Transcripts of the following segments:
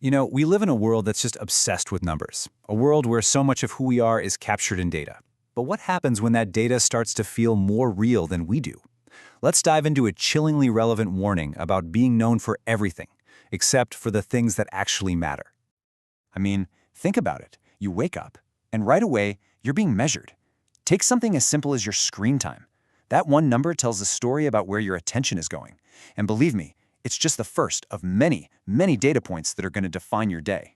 We live in a world that's just obsessed with numbers, a world where so much of who we are is captured in data. But what happens when that data starts to feel more real than we do? Let's dive into a chillingly relevant warning about being known for everything, except for the things that actually matter. I mean, think about it. You wake up, and right away, you're being measured. Take something as simple as your screen time. That one number tells a story about where your attention is going. And believe me, it's just the first of many, many data points that are going to define your day.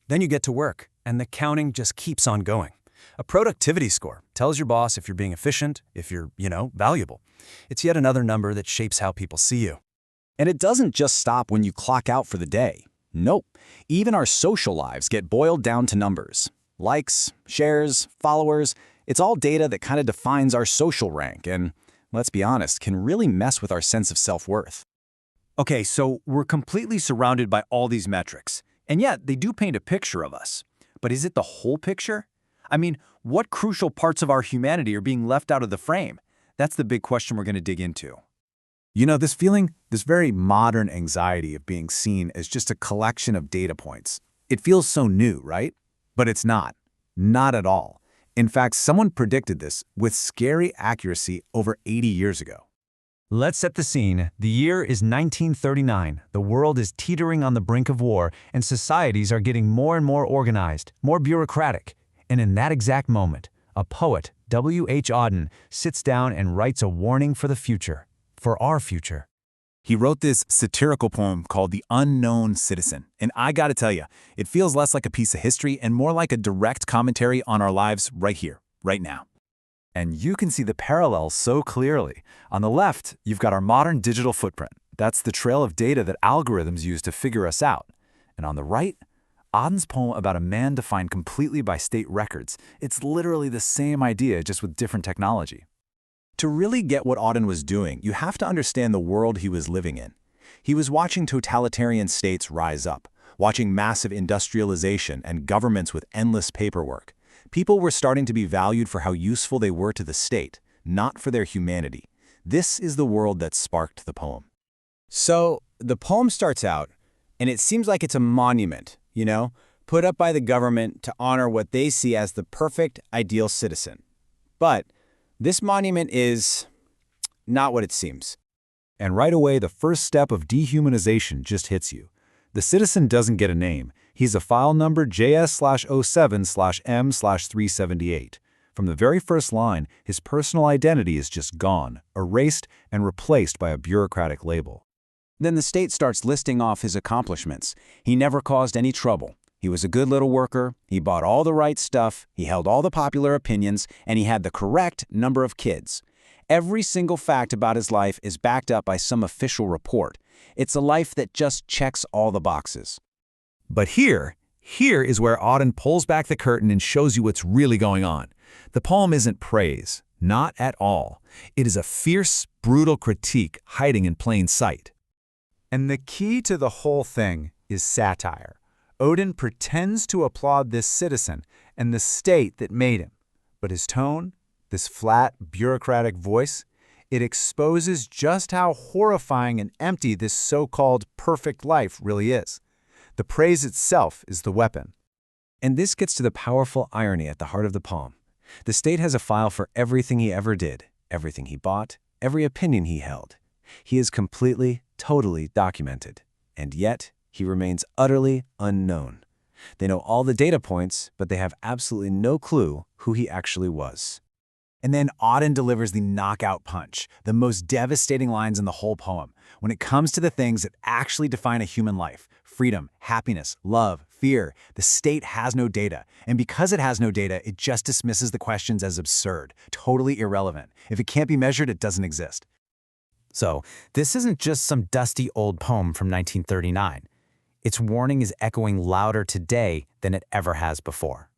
Then you get to work, and the counting just keeps on going. A productivity score tells your boss if you're being efficient, if you're, valuable. It's yet another number that shapes how people see you. And it doesn't just stop when you clock out for the day. Nope. Even our social lives get boiled down to numbers. Likes, shares, followers, it's all data that kind of defines our social rank and, let's be honest, can really mess with our sense of self-worth. Okay, so we're completely surrounded by all these metrics, and yet they do paint a picture of us. But is it the whole picture? I mean, what crucial parts of our humanity are being left out of the frame? That's the big question we're going to dig into. This very modern anxiety of being seen as just a collection of data points. It feels so new, right? But it's not. Not at all. In fact, someone predicted this with scary accuracy over 80 years ago. Let's set the scene. The year is 1939. The world is teetering on the brink of war, and societies are getting more and more organized, more bureaucratic. And in that exact moment, a poet, W.H. Auden, sits down and writes a warning for the future, for our future. He wrote this satirical poem called The Unknown Citizen. And I gotta tell you, it feels less like a piece of history and more like a direct commentary on our lives right here, right now. And you can see the parallels so clearly. On the left, you've got our modern digital footprint. That's the trail of data that algorithms use to figure us out. And on the right, Auden's poem about a man defined completely by state records. It's literally the same idea, just with different technology. To really get what Auden was doing, you have to understand the world he was living in. He was watching totalitarian states rise up, watching massive industrialization and governments with endless paperwork. People were starting to be valued for how useful they were to the state, not for their humanity. This is the world that sparked the poem. So the poem starts out, and it seems like it's a monument, put up by the government to honor what they see as the perfect, ideal citizen. But this monument is not what it seems. And right away, the first step of dehumanization just hits you. The citizen doesn't get a name. He's a file number JS/07/M/378. From the very first line, his personal identity is just gone, erased, and replaced by a bureaucratic label. Then the state starts listing off his accomplishments. He never caused any trouble. He was a good little worker, he bought all the right stuff, he held all the popular opinions, and he had the correct number of kids. Every single fact about his life is backed up by some official report. It's a life that just checks all the boxes. But here is where Auden pulls back the curtain and shows you what's really going on. The poem isn't praise, not at all. It is a fierce, brutal critique hiding in plain sight. And the key to the whole thing is satire. Auden pretends to applaud this citizen and the state that made him. But his tone, this flat, bureaucratic voice, it exposes just how horrifying and empty this so-called perfect life really is. The praise itself is the weapon. And this gets to the powerful irony at the heart of the poem. The state has a file for everything he ever did, everything he bought, every opinion he held. He is completely, totally documented. And yet, he remains utterly unknown. They know all the data points, but they have absolutely no clue who he actually was. And then Auden delivers the knockout punch, the most devastating lines in the whole poem. When it comes to the things that actually define a human life, freedom, happiness, love, fear, the state has no data. And because it has no data, it just dismisses the questions as absurd, totally irrelevant. If it can't be measured, it doesn't exist. So, this isn't just some dusty old poem from 1939. Its warning is echoing louder today than it ever has before.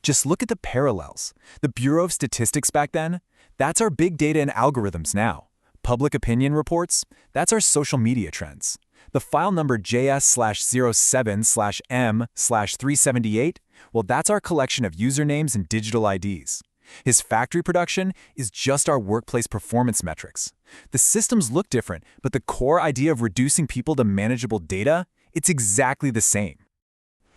Just look at the parallels. The Bureau of Statistics back then, that's our big data and algorithms now. Public opinion reports, that's our social media trends. The file number JS/07/M/378, well, that's our collection of usernames and digital IDs. His factory production is just our workplace performance metrics. The systems look different, but the core idea of reducing people to manageable data, It's exactly the same.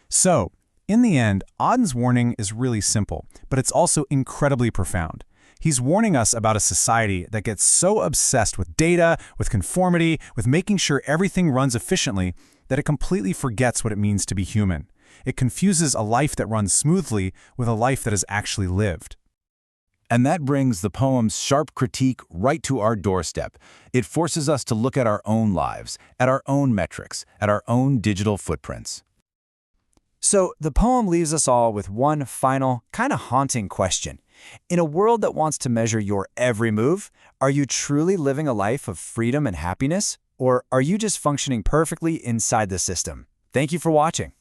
So, in the end, Auden's warning is really simple, but it's also incredibly profound. He's warning us about a society that gets so obsessed with data, with conformity, with making sure everything runs efficiently, that it completely forgets what it means to be human. It confuses a life that runs smoothly with a life that is actually lived. And that brings the poem's sharp critique right to our doorstep. It forces us to look at our own lives, at our own metrics, at our own digital footprints. So the poem leaves us all with one final, kind of haunting question. In a world that wants to measure your every move, are you truly living a life of freedom and happiness? Or are you just functioning perfectly inside the system? Thank you for watching.